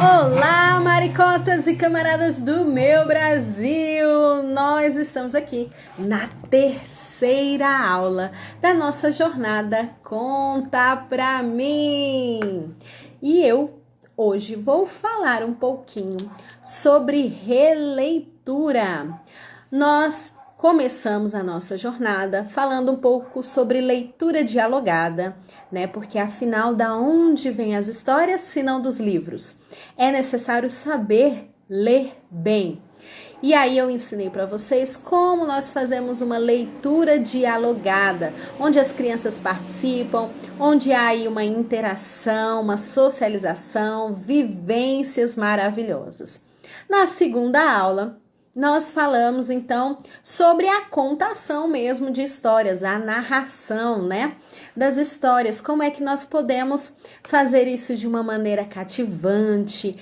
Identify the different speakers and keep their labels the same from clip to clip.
Speaker 1: Olá, maricotas e camaradas do meu Brasil! Nós estamos aqui na terceira aula da nossa jornada Conta Pra Mim! E eu hoje vou falar um pouquinho sobre releitura. Nós começamos a nossa jornada falando um pouco sobre leitura dialogada, né? Porque afinal, da onde vêm as histórias, se não dos livros? É necessário saber ler bem. E aí eu ensinei para vocês como nós fazemos uma leitura dialogada, onde as crianças participam, onde há aí uma interação, uma socialização, vivências maravilhosas. Na segunda aula, nós falamos então sobre a contação mesmo de histórias, a narração, né, das histórias, como é que nós podemos fazer isso de uma maneira cativante,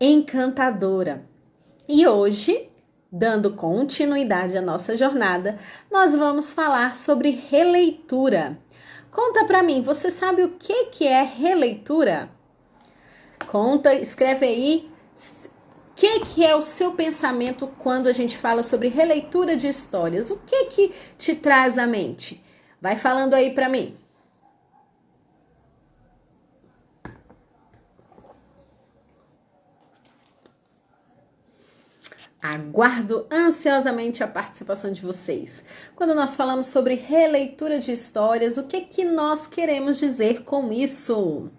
Speaker 1: encantadora. E hoje, dando continuidade à nossa jornada, nós vamos falar sobre releitura. Conta pra mim, você sabe o que é releitura? Conta, escreve aí. O que é o seu pensamento quando a gente fala sobre releitura de histórias? O que te traz à mente? Vai falando aí pra mim. Aguardo ansiosamente a participação de vocês. Quando nós falamos sobre releitura de histórias, o que nós queremos dizer com isso?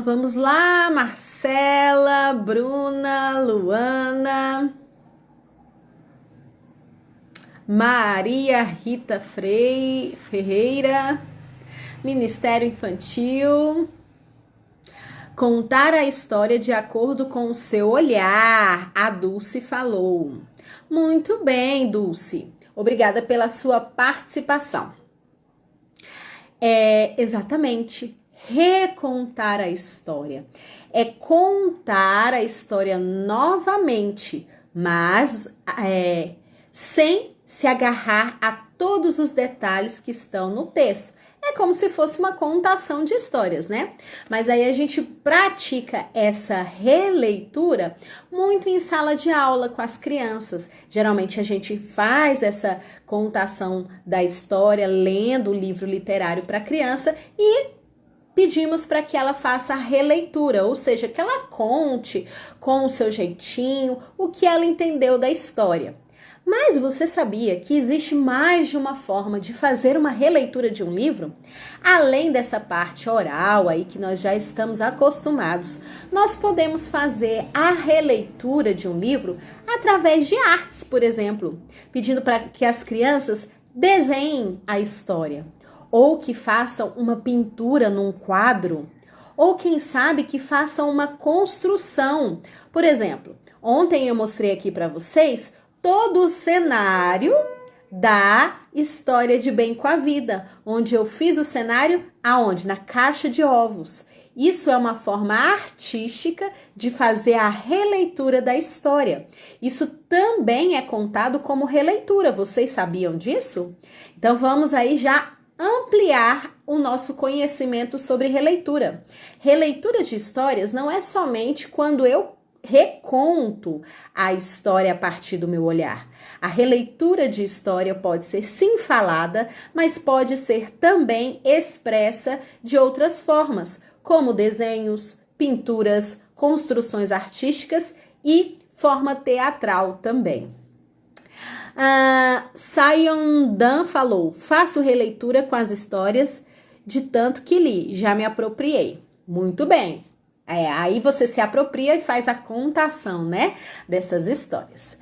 Speaker 1: Vamos lá, Marcela, Bruna, Luana, Maria Rita Ferreira, Ministério Infantil. Contar a história de acordo com o seu olhar, a Dulce falou. Muito bem, Dulce. Obrigada pela sua participação. Exatamente. Recontar a história. É contar a história novamente, mas sem se agarrar a todos os detalhes que estão no texto. É como se fosse uma contação de histórias, né? Mas aí a gente pratica essa releitura muito em sala de aula com as crianças. Geralmente a gente faz essa contação da história lendo o livro literário para a criança e pedimos para que ela faça a releitura, ou seja, que ela conte com o seu jeitinho o que ela entendeu da história. Mas você sabia que existe mais de uma forma de fazer uma releitura de um livro? Além dessa parte oral aí que nós já estamos acostumados, nós podemos fazer a releitura de um livro através de artes, por exemplo, pedindo para que as crianças desenhem a história, ou que façam uma pintura num quadro, ou quem sabe que façam uma construção. Por exemplo, ontem eu mostrei aqui para vocês todo o cenário da história de Bem com a Vida, onde eu fiz o cenário aonde? Na caixa de ovos. Isso é uma forma artística de fazer a releitura da história. Isso também é contado como releitura. Vocês sabiam disso? Então vamos aí já ampliar o nosso conhecimento sobre releitura. Releitura de histórias não é somente quando eu reconto a história a partir do meu olhar. A releitura de história pode ser sim falada, mas pode ser também expressa de outras formas, como desenhos, pinturas, construções artísticas e forma teatral também. Sion Dan falou, faço releitura com as histórias de tanto que li, já me apropriei. Muito bem. Aí você se apropria e faz a contação, né, dessas histórias.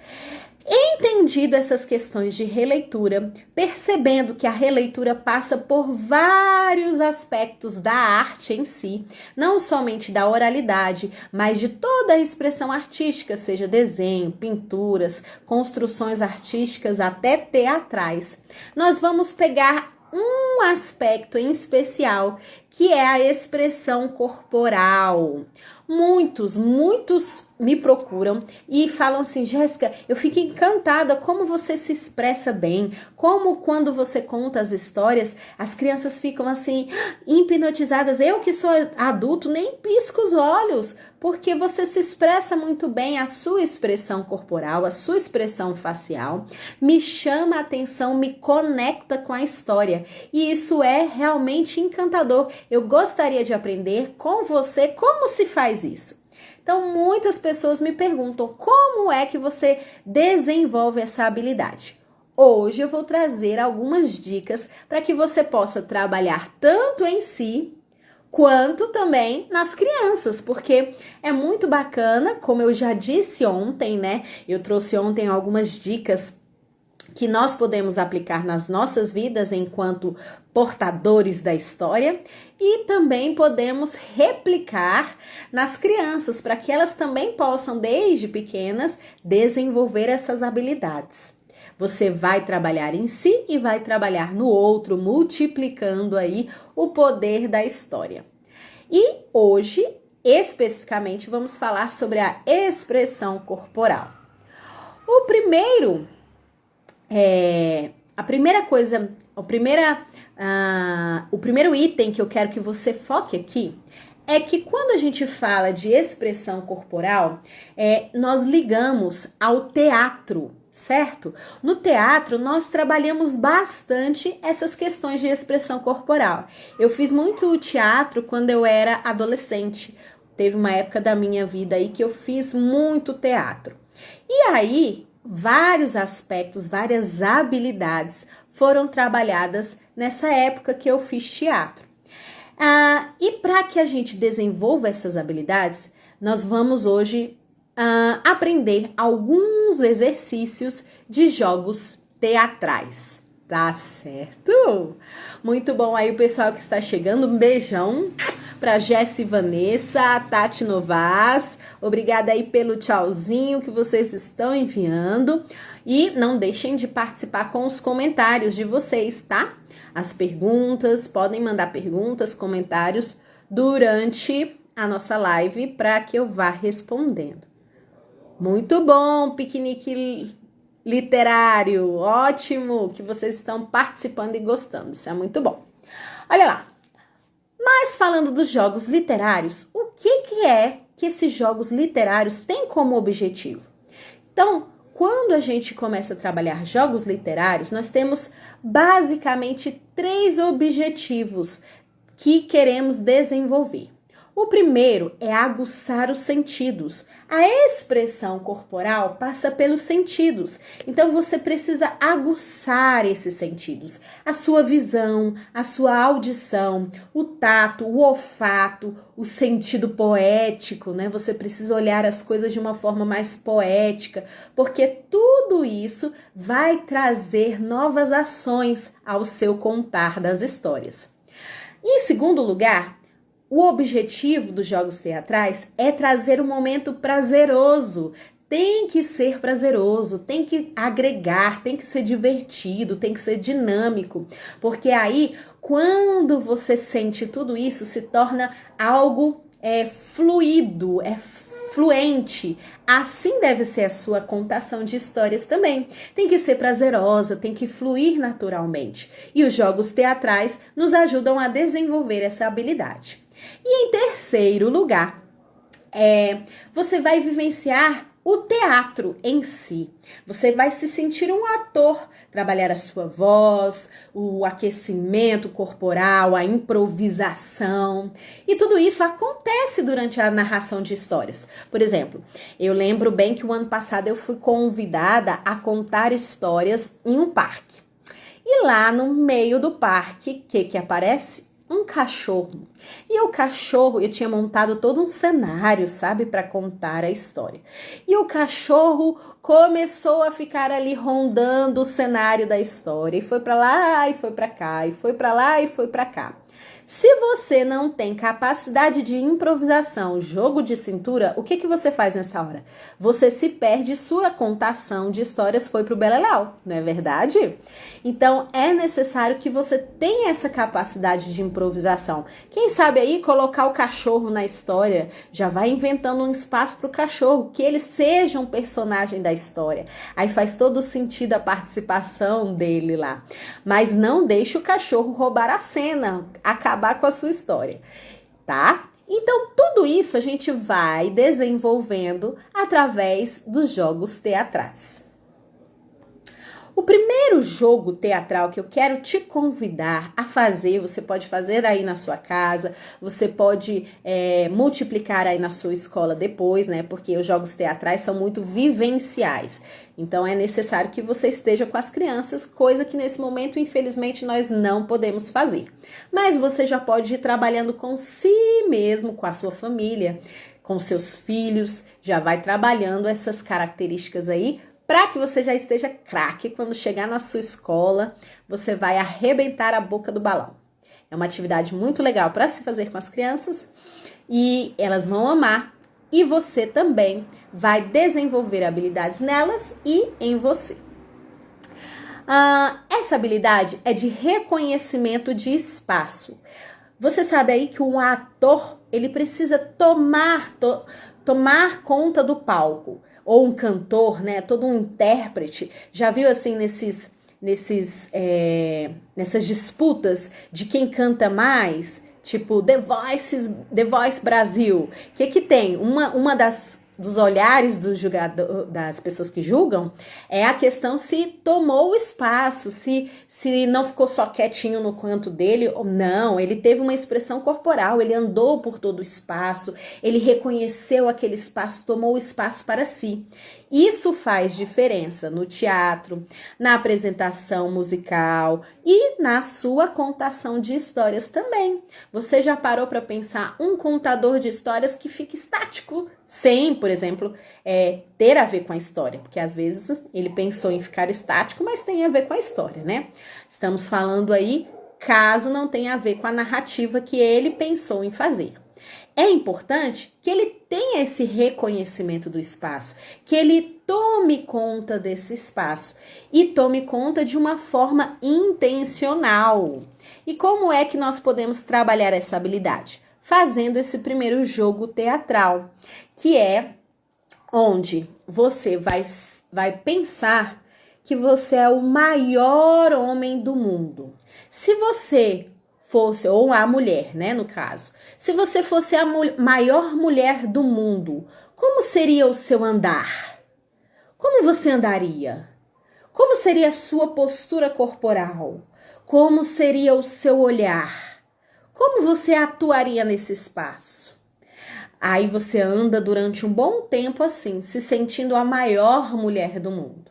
Speaker 1: Entendido essas questões de releitura, percebendo que a releitura passa por vários aspectos da arte em si, não somente da oralidade, mas de toda a expressão artística, seja desenho, pinturas, construções artísticas, até teatrais, nós vamos pegar um aspecto em especial, que é a expressão corporal. Muitos me procuram e falam assim: Jéssica, eu fico encantada como você se expressa bem, como quando você conta as histórias, as crianças ficam assim, hipnotizadas. Eu que sou adulto nem pisco os olhos, porque você se expressa muito bem, a sua expressão corporal, a sua expressão facial me chama a atenção, me conecta com a história. E isso é realmente encantador. Eu gostaria de aprender com você como se faz isso. Então, muitas pessoas me perguntam como é que você desenvolve essa habilidade. Hoje eu vou trazer algumas dicas para que você possa trabalhar tanto em si, quanto também nas crianças, porque é muito bacana, como eu já disse ontem, né? Eu trouxe ontem algumas dicas que nós podemos aplicar nas nossas vidas enquanto portadores da história e também podemos replicar nas crianças para que elas também possam, desde pequenas, desenvolver essas habilidades. Você vai trabalhar em si e vai trabalhar no outro, multiplicando aí o poder da história. E hoje, especificamente, vamos falar sobre a expressão corporal. O primeiro item que eu quero que você foque aqui é que quando a gente fala de expressão corporal, nós ligamos ao teatro, certo? No teatro, nós trabalhamos bastante essas questões de expressão corporal. Eu fiz muito teatro quando eu era adolescente. Teve uma época da minha vida aí que eu fiz muito teatro. E aí, vários aspectos, várias habilidades foram trabalhadas nessa época que eu fiz teatro. E para que a gente desenvolva essas habilidades, nós vamos hoje aprender alguns exercícios de jogos teatrais. Tá certo? Muito bom aí o pessoal que está chegando. Um beijão para Jéssica e Vanessa, Tati Novas. Obrigada aí pelo tchauzinho que vocês estão enviando. E não deixem de participar com os comentários de vocês, tá? As perguntas, podem mandar perguntas, comentários durante a nossa live para que eu vá respondendo. Muito bom, piquenique literário, ótimo que vocês estão participando e gostando, isso é muito bom. Olha lá, mas falando dos jogos literários, o que é que esses jogos literários têm como objetivo? Então, quando a gente começa a trabalhar jogos literários, nós temos basicamente 3 objetivos que queremos desenvolver. O primeiro é aguçar os sentidos. A expressão corporal passa pelos sentidos. Então, você precisa aguçar esses sentidos. A sua visão, a sua audição, o tato, o olfato, o sentido poético, né? Você precisa olhar as coisas de uma forma mais poética, porque tudo isso vai trazer novas ações ao seu contar das histórias. Em segundo lugar, o objetivo dos jogos teatrais é trazer um momento prazeroso. Tem que ser prazeroso, tem que agregar, tem que ser divertido, tem que ser dinâmico. Porque aí, quando você sente tudo isso, se torna algo fluido, fluente. Assim deve ser a sua contação de histórias também. Tem que ser prazerosa, tem que fluir naturalmente. E os jogos teatrais nos ajudam a desenvolver essa habilidade. E em terceiro lugar, você vai vivenciar o teatro em si. Você vai se sentir um ator, trabalhar a sua voz, o aquecimento corporal, a improvisação. E tudo isso acontece durante a narração de histórias. Por exemplo, eu lembro bem que o ano passado eu fui convidada a contar histórias em um parque. E lá no meio do parque, o que aparece? Um cachorro. E o cachorro, eu tinha montado todo um cenário, sabe, para contar a história. E o cachorro começou a ficar ali rondando o cenário da história. E foi para lá, e foi para cá, e foi para lá, e foi para cá. Se você não tem capacidade de improvisação, jogo de cintura, o que você faz nessa hora? Você se perde, sua contação de histórias foi pro beleléu, não é verdade? Então, é necessário que você tenha essa capacidade de improvisação. Quem sabe aí colocar o cachorro na história, já vai inventando um espaço pro cachorro, que ele seja um personagem da história. Aí faz todo sentido a participação dele lá. Mas não deixe o cachorro roubar a cena, acabar com a sua história, tá? Então, tudo isso a gente vai desenvolvendo através dos jogos teatrais. O primeiro jogo teatral que eu quero te convidar a fazer, você pode fazer aí na sua casa, você pode multiplicar aí na sua escola depois, né? Porque os jogos teatrais são muito vivenciais. Então, é necessário que você esteja com as crianças, coisa que nesse momento, infelizmente, nós não podemos fazer. Mas você já pode ir trabalhando com si mesmo, com a sua família, com seus filhos, já vai trabalhando essas características aí, para que você já esteja craque, quando chegar na sua escola, você vai arrebentar a boca do balão. É uma atividade muito legal para se fazer com as crianças e elas vão amar. E você também vai desenvolver habilidades nelas e em você. Essa habilidade é de reconhecimento de espaço. Você sabe aí que um ator, ele precisa tomar conta do palco. Ou um cantor, né? Todo um intérprete. Já viu assim nessas disputas de quem canta mais? Tipo The Voice Brasil. O que tem? Uma dos olhares das pessoas que julgam é a questão se tomou o espaço, se não ficou só quietinho no canto dele ou não. Ele teve uma expressão corporal, ele andou por todo o espaço, ele reconheceu aquele espaço, tomou o espaço para si. Isso faz diferença no teatro, na apresentação musical e na sua contação de histórias também. Você já parou para pensar um contador de histórias que fica estático, sem, por exemplo, ter a ver com a história? Porque às vezes ele pensou em ficar estático, mas tem a ver com a história, né? Estamos falando aí caso não tenha a ver com a narrativa que ele pensou em fazer. É importante que ele tenha esse reconhecimento do espaço, que ele tome conta desse espaço e tome conta de uma forma intencional. E como é que nós podemos trabalhar essa habilidade? Fazendo esse primeiro jogo teatral, que é onde você vai pensar que você é o maior homem do mundo. Se você fosse, ou a mulher, né, no caso. Se você fosse a maior mulher do mundo, como seria o seu andar? Como você andaria? Como seria a sua postura corporal? Como seria o seu olhar? Como você atuaria nesse espaço? Aí você anda durante um bom tempo assim, se sentindo a maior mulher do mundo.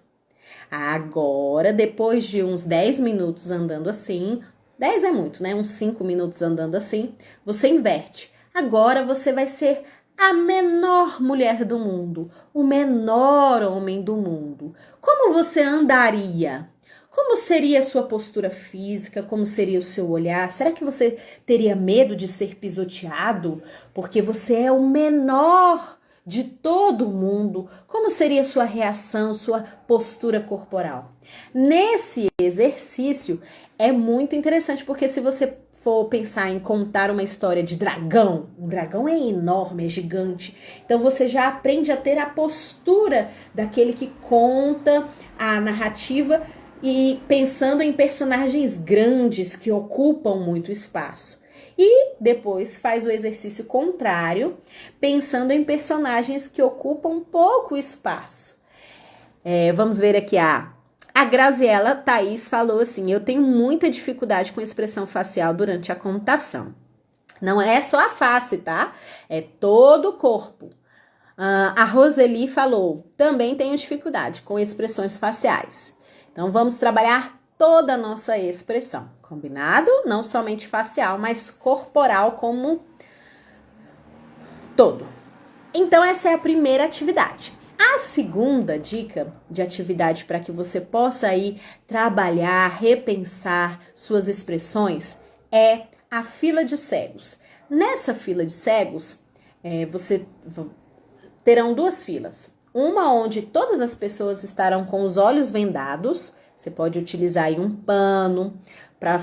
Speaker 1: Agora, depois de uns 10 minutos andando assim, 10 é muito, né? Uns 5 minutos andando assim, você inverte. Agora você vai ser a menor mulher do mundo, o menor homem do mundo. Como você andaria? Como seria a sua postura física? Como seria o seu olhar? Será que você teria medo de ser pisoteado? Porque você é o menor de todo mundo. Como seria a sua reação, sua postura corporal? Nesse exercício é muito interessante, porque se você for pensar em contar uma história de dragão, um dragão é enorme, é gigante, então você já aprende a ter a postura daquele que conta a narrativa e pensando em personagens grandes que ocupam muito espaço. E depois faz o exercício contrário, pensando em personagens que ocupam pouco espaço. Vamos ver aqui a Graziela Thaís falou assim: eu tenho muita dificuldade com expressão facial durante a contação. Não é só a face, tá? É todo o corpo. A Roseli falou: também tenho dificuldade com expressões faciais. Então, vamos trabalhar toda a nossa expressão. Combinado? Não somente facial, mas corporal como todo. Então, essa é a primeira atividade. A segunda dica de atividade para que você possa aí trabalhar, repensar suas expressões é a fila de cegos. Nessa fila de cegos, você terão duas filas. Uma onde todas as pessoas estarão com os olhos vendados. Você pode utilizar aí um pano para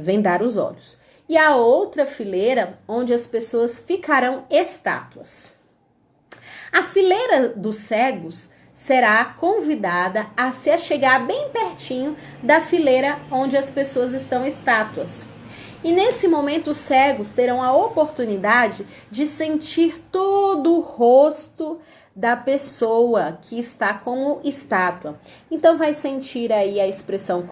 Speaker 1: vendar os olhos. E a outra fileira onde as pessoas ficarão estátuas. A fileira dos cegos será convidada a se achegar bem pertinho da fileira onde as pessoas estão estátuas. E nesse momento os cegos terão a oportunidade de sentir todo o rosto da pessoa que está como estátua. Então vai sentir aí a expressão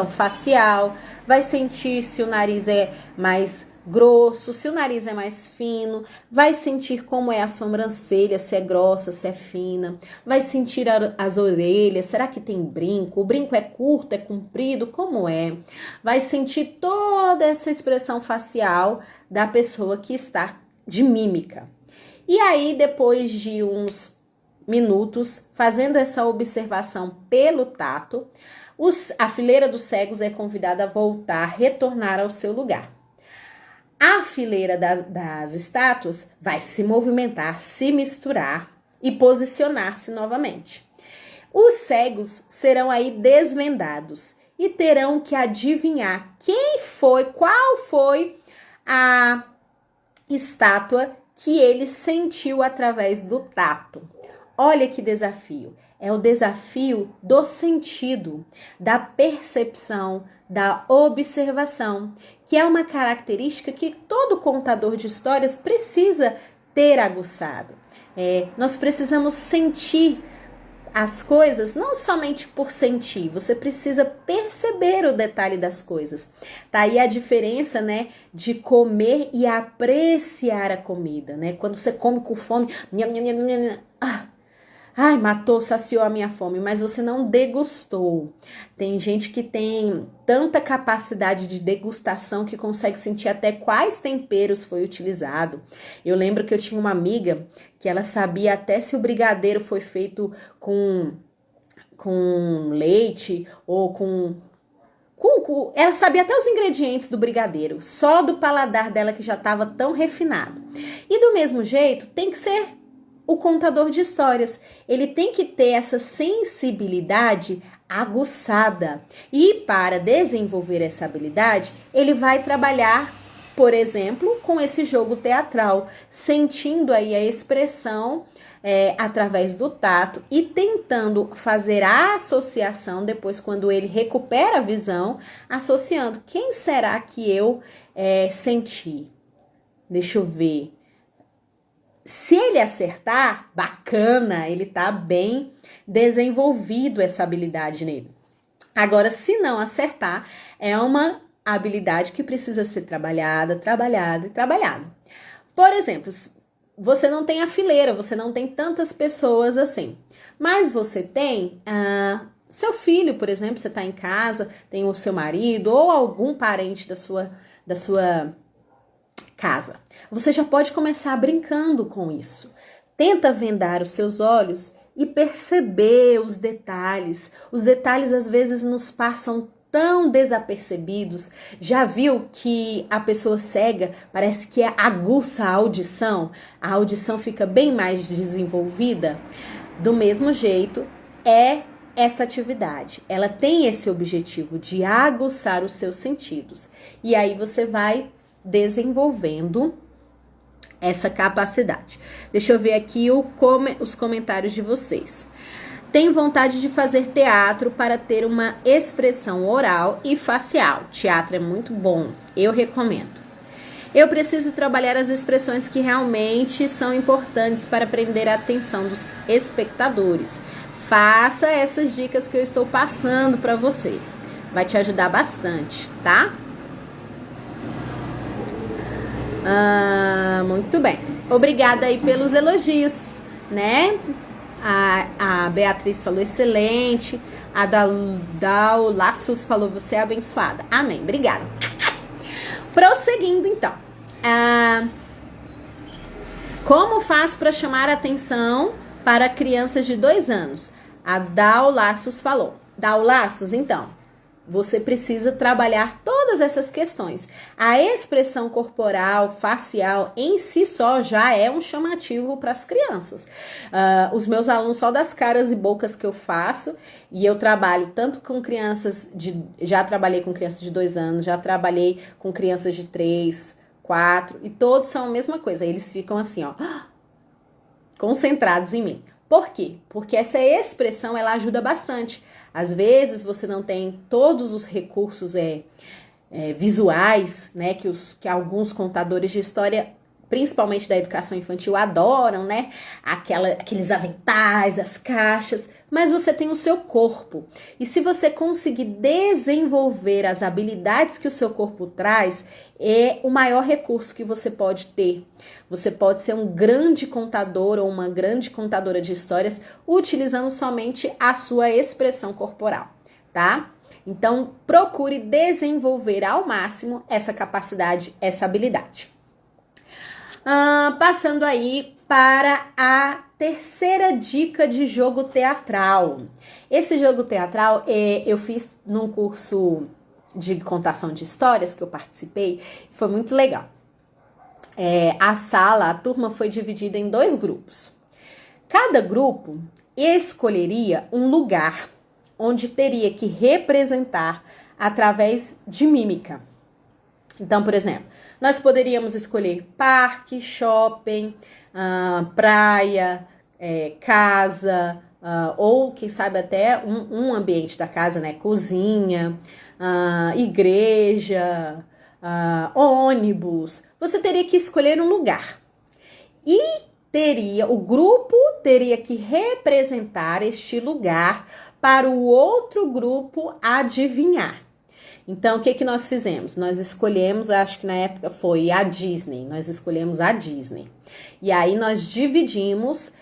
Speaker 1: facial, vai sentir se o nariz é mais grosso, se o nariz é mais fino, vai sentir como é a sobrancelha, se é grossa, se é fina, vai sentir as orelhas, será que tem brinco? O brinco é curto, é comprido, como é? Vai sentir toda essa expressão facial da pessoa que está de mímica. E aí, depois de uns minutos, fazendo essa observação pelo tato, a fileira dos cegos é convidada a voltar, retornar ao seu lugar. A fileira das estátuas vai se movimentar, se misturar e posicionar-se novamente. Os cegos serão aí desvendados e terão que adivinhar qual foi a estátua que ele sentiu através do tato. Olha que desafio! É o desafio do sentido, da percepção, da observação, que é uma característica que todo contador de histórias precisa ter aguçado. Nós precisamos sentir as coisas não somente por sentir, você precisa perceber o detalhe das coisas. Tá aí a diferença, né, de comer e apreciar a comida, né? Quando você come com fome, saciou a minha fome, mas você não degustou. Tem gente que tem tanta capacidade de degustação que consegue sentir até quais temperos foi utilizado. Eu lembro que eu tinha uma amiga que ela sabia até se o brigadeiro foi feito com leite ou ela sabia até os ingredientes do brigadeiro, só do paladar dela que já estava tão refinado. E do mesmo jeito, tem que ser o contador de histórias. Ele tem que ter essa sensibilidade aguçada. E para desenvolver essa habilidade, ele vai trabalhar, por exemplo, com esse jogo teatral, sentindo aí a expressão através do tato e tentando fazer a associação depois, quando ele recupera a visão, associando. Quem será que eu senti? Deixa eu ver. Se ele acertar, bacana, ele tá bem desenvolvido essa habilidade nele. Agora, se não acertar, é uma habilidade que precisa ser trabalhada. Por exemplo, você não tem a fileira, você não tem tantas pessoas assim, mas você tem seu filho, por exemplo, você tá em casa, tem o seu marido ou algum parente da sua casa. Você já pode começar brincando com isso. Tenta vendar os seus olhos e perceber os detalhes. Os detalhes às vezes nos passam tão desapercebidos. Já viu que a pessoa cega parece que aguça a audição? A audição fica bem mais desenvolvida? Do mesmo jeito, essa atividade. Ela tem esse objetivo de aguçar os seus sentidos. E aí você vai desenvolvendo essa capacidade. Deixa eu ver aqui os comentários de vocês. Tem vontade de fazer teatro para ter uma expressão oral e facial. Teatro é muito bom, eu recomendo. Eu preciso trabalhar as expressões que realmente são importantes para prender a atenção dos espectadores. Faça essas dicas que eu estou passando para você. Vai te ajudar bastante, tá? Muito bem. Obrigada aí pelos elogios, né? A Beatriz falou excelente. A Dal Laços falou você é abençoada. Amém. Obrigada. Prosseguindo, então. Como faço para chamar a atenção para crianças de 2 anos? A Dal Laços falou. Dal Laços, então. você precisa trabalhar todas essas questões. A expressão corporal, facial, em si só já é um chamativo para as crianças. Os meus alunos, só das caras e bocas que eu faço, e eu trabalho tanto com crianças já trabalhei com crianças de 2 anos, já trabalhei com crianças de 3, 4, e todos são a mesma coisa. Eles ficam assim, ó, concentrados em mim. Por quê? Porque essa expressão, ela ajuda bastante. Às vezes você não tem todos os recursos visuais, né, que alguns contadores de história, principalmente da educação infantil, adoram, né? Aqueles aventais, as caixas, mas você tem o seu corpo. E se você conseguir desenvolver as habilidades que o seu corpo traz, é o maior recurso que você pode ter. Você pode ser um grande contador ou uma grande contadora de histórias utilizando somente a sua expressão corporal, tá? Então, procure desenvolver ao máximo essa capacidade, essa habilidade. Passando aí para a terceira dica de jogo teatral. Esse jogo teatral eu fiz num curso de contação de histórias que eu participei, foi muito legal. A turma foi dividida em 2 grupos. Cada grupo escolheria um lugar onde teria que representar através de mímica. Então, por exemplo, nós poderíamos escolher parque, shopping, praia, casa, ou quem sabe até um ambiente da casa, né? Cozinha, igreja, ônibus. Você teria que escolher um lugar. E o grupo teria que representar este lugar para o outro grupo adivinhar. Então, o que nós fizemos? Nós escolhemos, acho que na época foi a Disney, nós escolhemos a Disney. E aí nós dividimos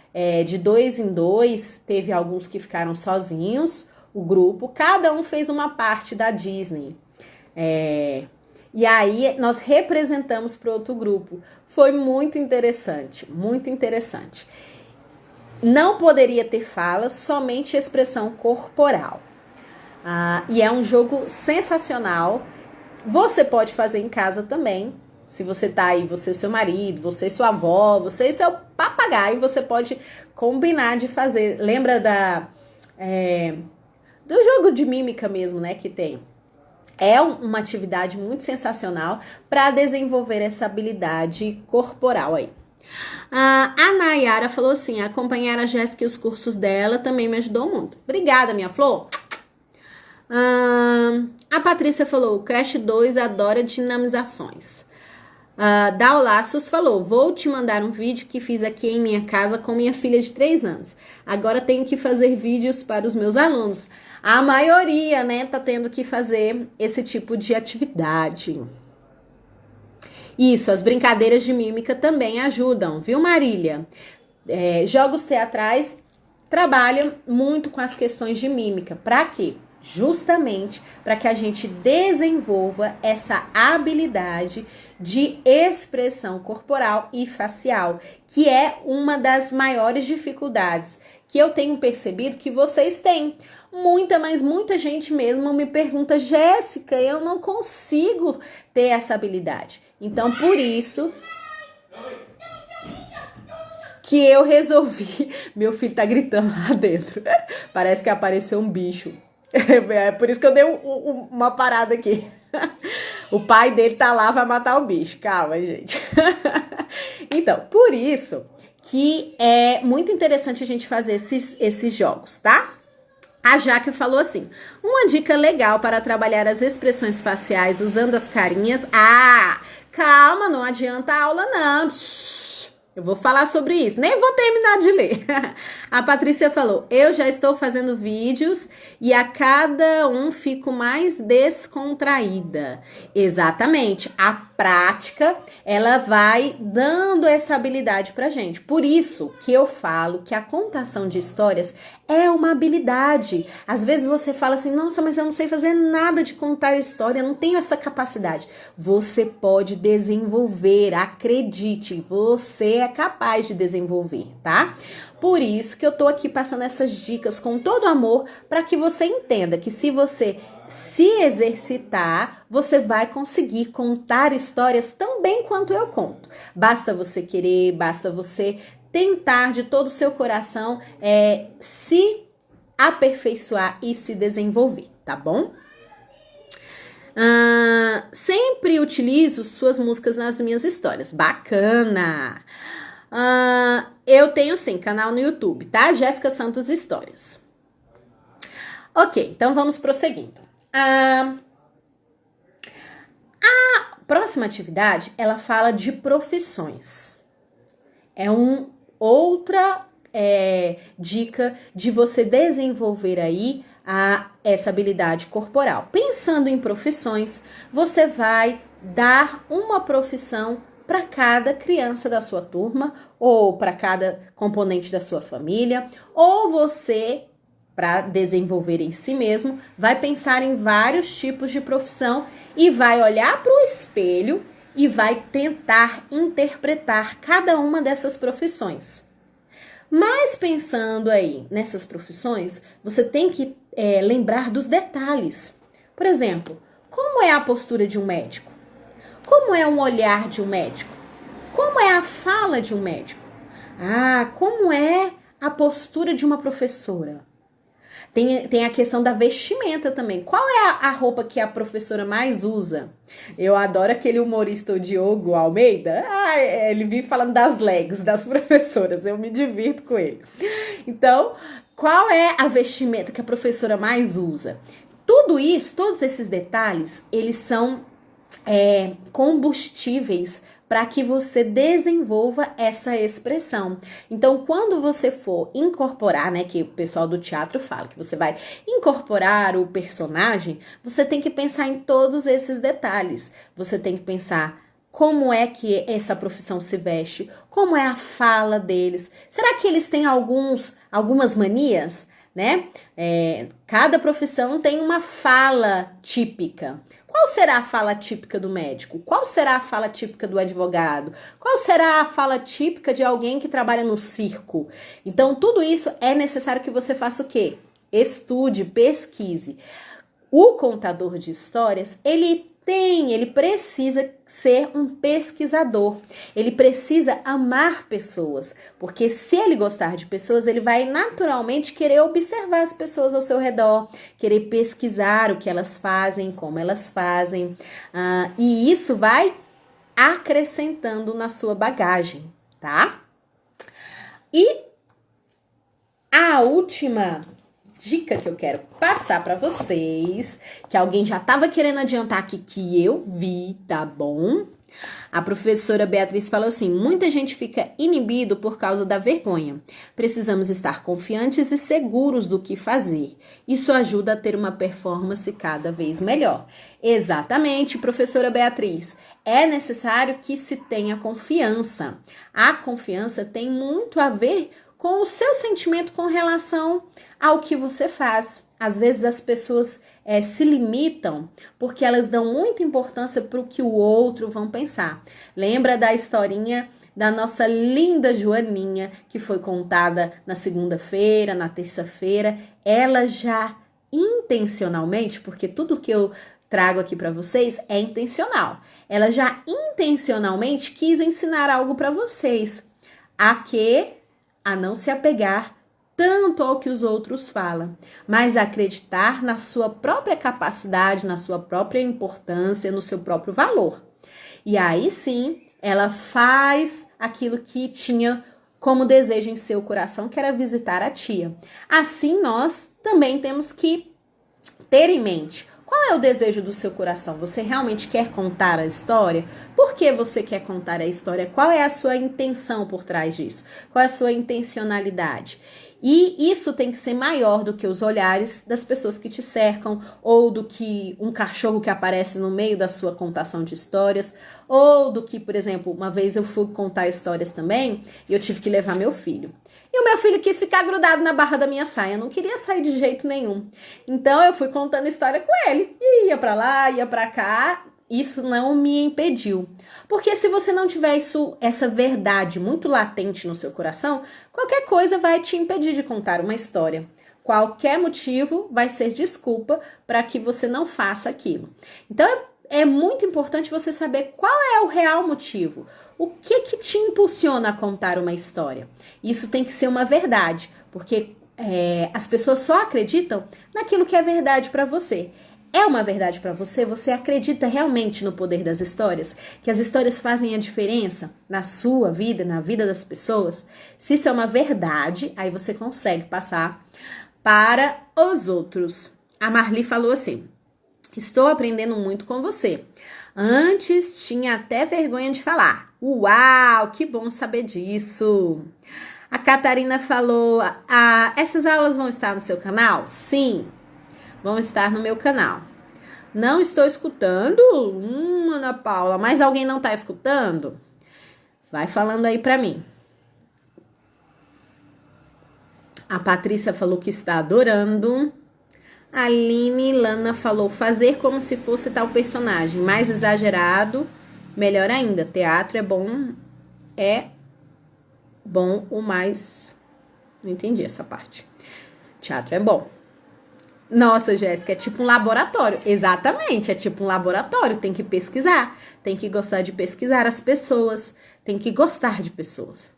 Speaker 1: de 2 em 2, teve alguns que ficaram sozinhos, o grupo, cada um fez uma parte da Disney. E aí nós representamos para outro grupo. Foi muito interessante, muito interessante. Não poderia ter fala, somente expressão corporal. E é um jogo sensacional. Você pode fazer em casa também. Se você tá aí, você e seu marido, você e sua avó, você e seu papagaio, você pode combinar de fazer. Lembra do jogo de mímica mesmo, né, que tem? É uma atividade muito sensacional para desenvolver essa habilidade corporal aí. A Nayara falou assim: acompanhar a Jéssica e os cursos dela também me ajudou muito. Obrigada, minha flor. A Patrícia falou: Crash 2 adora dinamizações. Dal Laços falou: vou te mandar um vídeo que fiz aqui em minha casa com minha filha de 3 anos. Agora tenho que fazer vídeos para os meus alunos. A maioria, né, tá tendo que fazer esse tipo de atividade. Isso, as brincadeiras de mímica também ajudam, viu, Marília? Jogos teatrais trabalham muito com as questões de mímica. Para quê? Justamente para que a gente desenvolva essa habilidade de expressão corporal e facial, que é uma das maiores dificuldades que eu tenho percebido que vocês têm. Muita gente mesmo me pergunta: Jéssica, eu não consigo ter essa habilidade. Então, por isso que eu resolvi... Meu filho tá gritando lá dentro. Parece que apareceu um bicho. É por isso que eu dei uma parada aqui. O pai dele tá lá, vai matar o bicho. Calma, gente. Então, por isso que é muito interessante a gente fazer esses jogos, tá? A Jaque falou assim: uma dica legal para trabalhar as expressões faciais usando as carinhas. Calma, não adianta a aula não. Eu vou falar sobre isso, nem vou terminar de ler. A Patrícia falou: eu já estou fazendo vídeos e a cada um fico mais descontraída. Exatamente, a prática, ela vai dando essa habilidade pra gente. Por isso que eu falo que a contação de histórias é uma habilidade. Às vezes você fala assim: nossa, mas eu não sei fazer nada de contar história, eu não tenho essa capacidade. Você pode desenvolver, acredite, você é capaz de desenvolver, tá? Por isso que eu tô aqui passando essas dicas com todo amor para que você entenda que se você se exercitar, você vai conseguir contar histórias tão bem quanto eu conto. Basta você querer, basta você tentar de todo o seu coração se aperfeiçoar e se desenvolver, tá bom? Sempre utilizo suas músicas nas minhas histórias. Bacana! Eu tenho sim canal no YouTube, tá? Jéssica Santos Histórias. Ok, então vamos prosseguindo. A próxima atividade, ela fala de profissões. É outra dica de você desenvolver aí essa habilidade corporal. Pensando em profissões, você vai dar uma profissão para cada criança da sua turma, ou para cada componente da sua família, ou você, para desenvolver em si mesmo, vai pensar em vários tipos de profissão e vai olhar para o espelho e vai tentar interpretar cada uma dessas profissões. Mas pensando aí nessas profissões, você tem que lembrar dos detalhes. Por exemplo, como é a postura de um médico? Como é um olhar de um médico? Como é a fala de um médico? Como é a postura de uma professora? Tem a questão da vestimenta também. Qual é a roupa que a professora mais usa? Eu adoro aquele humorista, o Diogo Almeida. Ele vive falando das legs das professoras. Eu me divirto com ele. Então, qual é a vestimenta que a professora mais usa? Tudo isso, todos esses detalhes, eles são combustíveis para que você desenvolva essa expressão. Então, quando você for incorporar, né, que o pessoal do teatro fala, que você vai incorporar o personagem, você tem que pensar em todos esses detalhes. Você tem que pensar como é que essa profissão se veste, como é a fala deles. Será que eles têm algumas manias, né? Cada profissão tem uma fala típica. Qual será a fala típica do médico? Qual será a fala típica do advogado? Qual será a fala típica de alguém que trabalha no circo? Então, tudo isso é necessário que você faça o quê? Estude, pesquise. O contador de histórias, ele precisa ser um pesquisador. Ele precisa amar pessoas, porque se ele gostar de pessoas, ele vai naturalmente querer observar as pessoas ao seu redor, querer pesquisar o que elas fazem, como elas fazem, e isso vai acrescentando na sua bagagem, tá? E a última dica que eu quero passar para vocês, que alguém já estava querendo adiantar aqui que eu vi, tá bom? A professora Beatriz falou assim: muita gente fica inibido por causa da vergonha. Precisamos estar confiantes e seguros do que fazer. Isso ajuda a ter uma performance cada vez melhor. Exatamente, professora Beatriz. É necessário que se tenha confiança. A confiança tem muito a ver com o seu sentimento com relação ao que você faz. Às vezes as pessoas se limitam porque elas dão muita importância para o que o outro vão pensar. Lembra da historinha da nossa linda Joaninha, que foi contada na segunda-feira, na terça-feira? Ela já intencionalmente, porque tudo que eu trago aqui para vocês é intencional. Ela já intencionalmente quis ensinar algo para vocês. A não se apegar tanto ao que os outros falam, mas acreditar na sua própria capacidade, na sua própria importância, no seu próprio valor. E aí sim, ela faz aquilo que tinha como desejo em seu coração, que era visitar a tia. Assim, nós também temos que ter em mente: qual é o desejo do seu coração? Você realmente quer contar a história? Por que você quer contar a história? Qual é a sua intenção por trás disso? Qual é a sua intencionalidade? E isso tem que ser maior do que os olhares das pessoas que te cercam, ou do que um cachorro que aparece no meio da sua contação de histórias, ou do que, por exemplo, uma vez eu fui contar histórias também e eu tive que levar meu filho. E o meu filho quis ficar grudado na barra da minha saia, não queria sair de jeito nenhum. Então eu fui contando história com ele, e ia pra lá, ia pra cá. Isso não me impediu. Porque se você não tiver essa verdade muito latente no seu coração, qualquer coisa vai te impedir de contar uma história. Qualquer motivo vai ser desculpa para que você não faça aquilo. Então, é muito importante você saber qual é o real motivo. O que que te impulsiona a contar uma história? Isso tem que ser uma verdade, porque as pessoas só acreditam naquilo que é verdade para você. É uma verdade para você? Você acredita realmente no poder das histórias? Que as histórias fazem a diferença na sua vida, na vida das pessoas? Se isso é uma verdade, aí você consegue passar para os outros. A Marli falou assim: estou aprendendo muito com você. Antes tinha até vergonha de falar. Uau, que bom saber disso. A Catarina falou: essas aulas vão estar no seu canal? Sim, vão estar no meu canal. Não estou escutando? Ana Paula, mas alguém não está escutando? Vai falando aí para mim. A Patrícia falou que está adorando. A Aline Lana falou: fazer como se fosse tal personagem, mais exagerado, melhor ainda. Teatro é bom o mais... Não entendi essa parte. Teatro é bom. Nossa, Jéssica, é tipo um laboratório. Exatamente, é tipo um laboratório. Tem que pesquisar, tem que gostar de pesquisar as pessoas, tem que gostar de pessoas.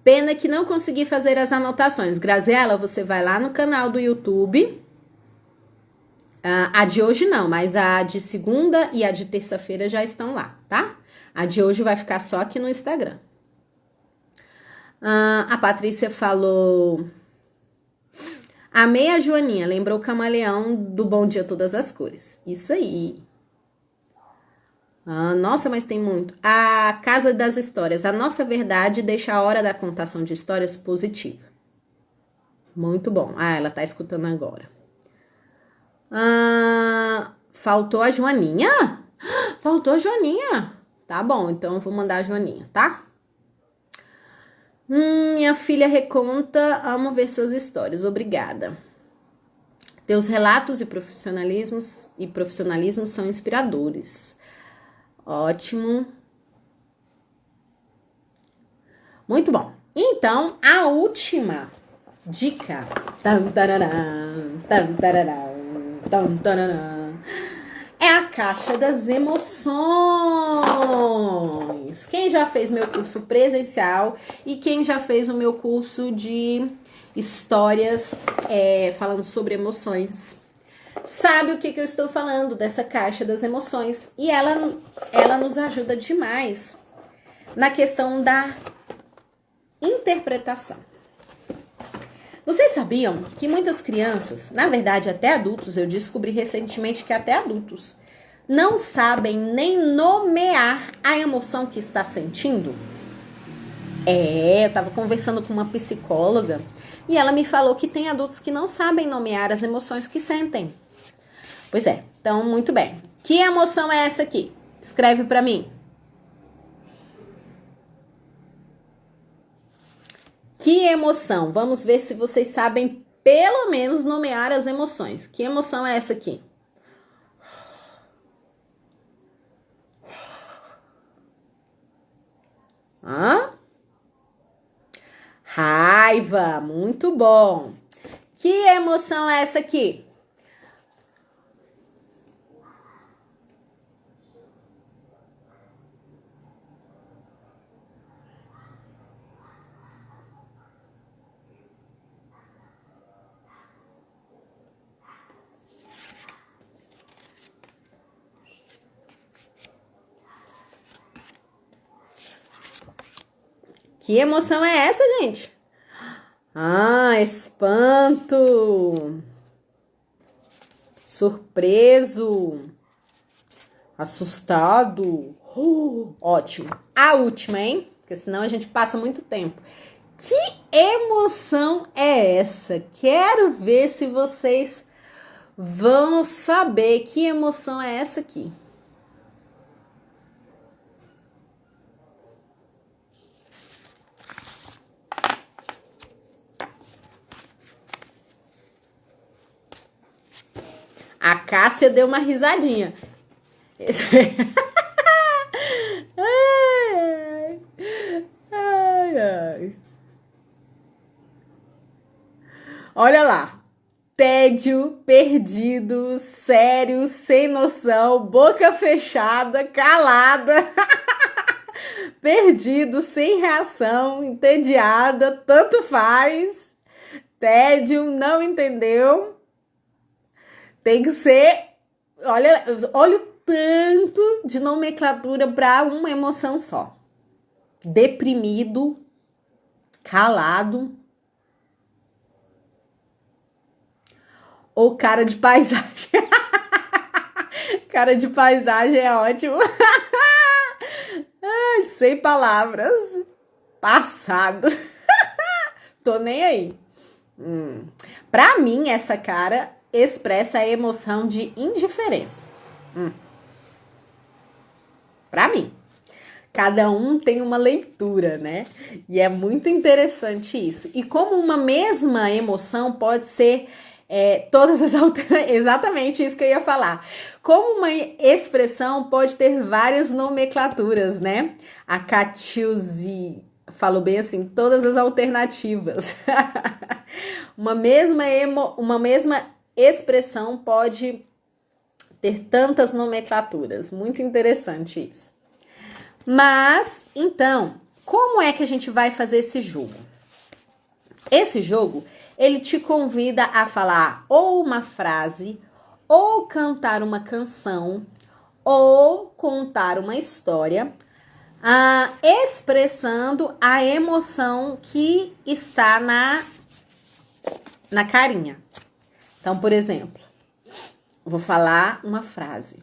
Speaker 1: Pena que não consegui fazer as anotações. Graziela, você vai lá no canal do YouTube. A de hoje não, mas a de segunda e a de terça-feira já estão lá, tá? A de hoje vai ficar só aqui no Instagram. A Patrícia falou: amei a Joaninha, lembrou o camaleão do Bom Dia Todas as Cores. Isso aí. Nossa, mas tem muito. A Casa das Histórias. A nossa verdade deixa a hora da contação de histórias positiva. Muito bom. Ela tá escutando agora. Faltou a Joaninha? Faltou a Joaninha. Tá bom, então eu vou mandar a Joaninha, tá? Minha filha reconta, amo ver suas histórias. Obrigada. Teus relatos e profissionalismo são inspiradores. Ótimo. Muito bom. Então, a última dica é a caixa das emoções. Quem já fez meu curso presencial e quem já fez o meu curso de histórias falando sobre emoções, sabe o que eu estou falando dessa caixa das emoções. E ela nos ajuda demais na questão da interpretação. Vocês sabiam que muitas crianças, na verdade até adultos, eu descobri recentemente que até adultos, não sabem nem nomear a emoção que está sentindo? Eu estava conversando com uma psicóloga e ela me falou que tem adultos que não sabem nomear as emoções que sentem. Pois é, então muito bem. Que emoção é essa aqui? Escreve para mim. Que emoção? Vamos ver se vocês sabem pelo menos nomear as emoções. Que emoção é essa aqui? Raiva, muito bom. Que emoção é essa aqui? Que emoção é essa, gente? Espanto. Surpreso. Assustado. Ótimo. A última, hein? Porque senão a gente passa muito tempo. Que emoção é essa? Quero ver se vocês vão saber que emoção é essa aqui. A Cássia deu uma risadinha. Ai. Olha lá. Tédio, perdido, sério, sem noção, boca fechada, calada, perdido, sem reação, entediada, tanto faz, tédio, não entendeu, tem que ser, olha o tanto de nomenclatura para uma emoção só. Deprimido, calado, ou cara de paisagem. Cara de paisagem é ótimo. Ai, sem palavras. Passado. Tô nem aí. Pra mim, essa cara expressa a emoção de indiferença. Pra mim. Cada um tem uma leitura, né? E é muito interessante isso. E como uma mesma emoção pode ser todas as alternativas, exatamente isso que eu ia falar. Como uma expressão pode ter várias nomenclaturas, né? A Catiuzi falou bem assim, todas as alternativas. uma mesma expressão pode ter tantas nomenclaturas. Muito interessante isso. Mas, então, como é que a gente vai fazer esse jogo? Esse jogo, ele te convida a falar ou uma frase, ou cantar uma canção, ou contar uma história, expressando a emoção que está na carinha. Então, por exemplo, vou falar uma frase.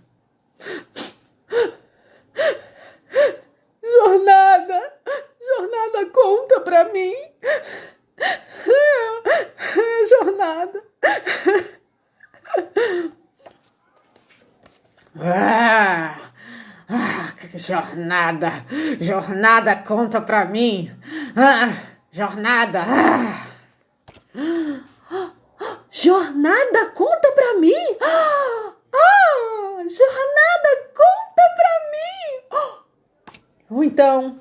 Speaker 1: Jornada, conta pra mim. Jornada. Jornada, conta pra mim. Jornada, conta pra mim. Jornada, conta pra mim. Ou então,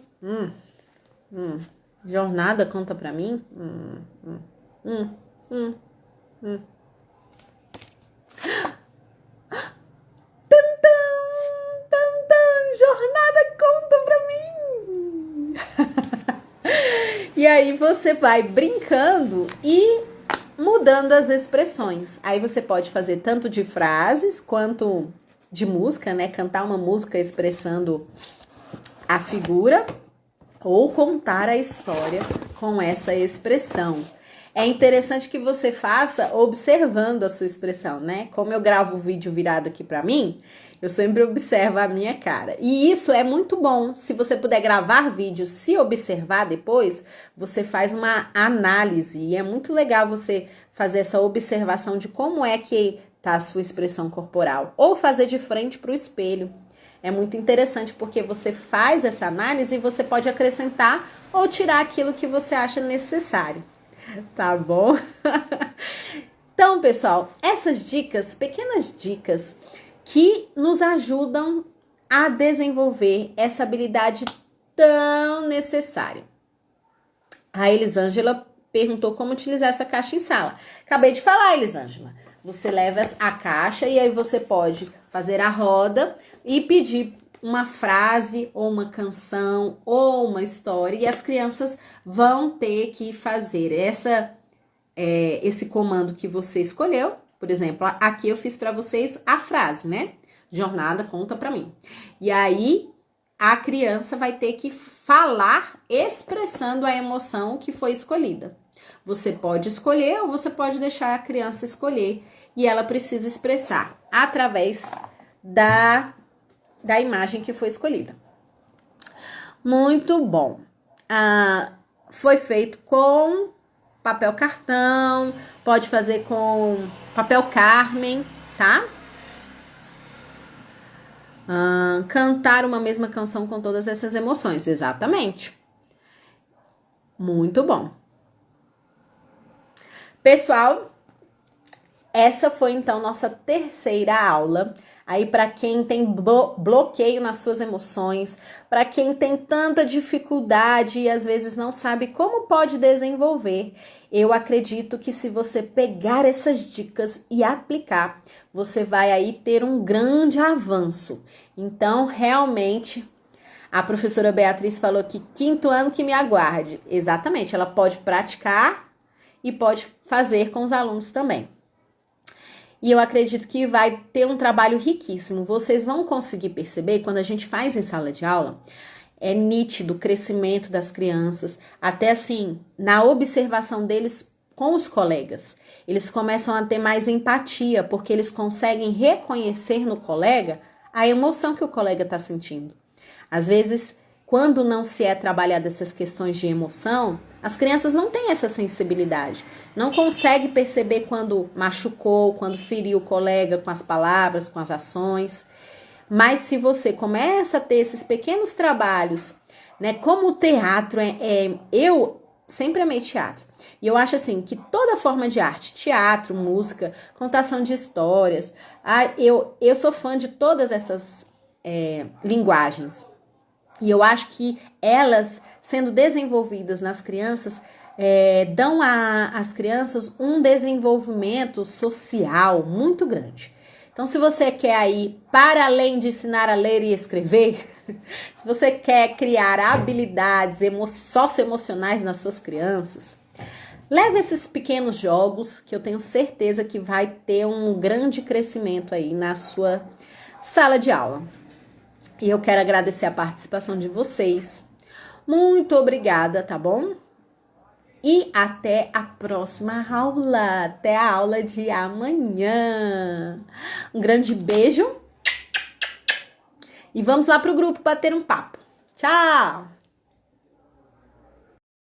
Speaker 1: jornada, conta pra mim. Jornada, conta pra mim. E aí você vai brincando e mudando as expressões. Aí você pode fazer tanto de frases quanto de música, né? Cantar uma música expressando a figura ou contar a história com essa expressão. É interessante que você faça observando a sua expressão, né? Como eu gravo o vídeo virado aqui pra mim, eu sempre observo a minha cara. E isso é muito bom. Se você puder gravar vídeo, se observar depois, você faz uma análise. E é muito legal você fazer essa observação de como é que tá a sua expressão corporal. Ou fazer de frente pro espelho. É muito interessante porque você faz essa análise e você pode acrescentar ou tirar aquilo que você acha necessário. Tá bom? Então, pessoal, essas dicas, pequenas dicas que nos ajudam a desenvolver essa habilidade tão necessária. A Elisângela perguntou como utilizar essa caixa em sala. Acabei de falar, Elisângela. Você leva a caixa e aí você pode fazer a roda e pedir uma frase ou uma canção ou uma história e as crianças vão ter que fazer esse comando que você escolheu. Por exemplo, aqui eu fiz para vocês a frase, né? Jornada, conta para mim. E aí a criança vai ter que falar expressando a emoção que foi escolhida. Você pode escolher ou você pode deixar a criança escolher e ela precisa expressar através da imagem que foi escolhida. Muito bom. Foi feito com papel cartão, pode fazer com papel Carmen, tá? Cantar uma mesma canção com todas essas emoções, exatamente. Muito bom. Pessoal, essa foi então nossa terceira aula. aí para quem tem bloqueio nas suas emoções, para quem tem tanta dificuldade e às vezes não sabe como pode desenvolver. Eu acredito que se você pegar essas dicas e aplicar, você vai aí ter um grande avanço. Então, realmente, a professora Beatriz falou que 5º ano que me aguarde. Exatamente, ela pode praticar e pode fazer com os alunos também. E eu acredito que vai ter um trabalho riquíssimo. Vocês vão conseguir perceber, quando a gente faz em sala de aula, é nítido o crescimento das crianças, até assim, na observação deles com os colegas. Eles começam a ter mais empatia, porque eles conseguem reconhecer no colega a emoção que o colega está sentindo. Às vezes, quando não se é trabalhado essas questões de emoção, as crianças não têm essa sensibilidade, não conseguem perceber quando machucou, quando feriu o colega com as palavras, com as ações. Mas se você começa a ter esses pequenos trabalhos, né, como o teatro, eu sempre amei teatro. E eu acho assim, que toda forma de arte, teatro, música, contação de histórias, eu sou fã de todas essas linguagens. E eu acho que elas, sendo desenvolvidas nas crianças, dão às crianças um desenvolvimento social muito grande. Então, se você quer aí, para além de ensinar a ler e escrever, se você quer criar habilidades socioemocionais nas suas crianças, leve esses pequenos jogos que eu tenho certeza que vai ter um grande crescimento aí na sua sala de aula. E eu quero agradecer a participação de vocês. Muito obrigada, tá bom? E até a próxima aula. Até a aula de amanhã. Um grande beijo. E vamos lá pro grupo bater um papo. Tchau!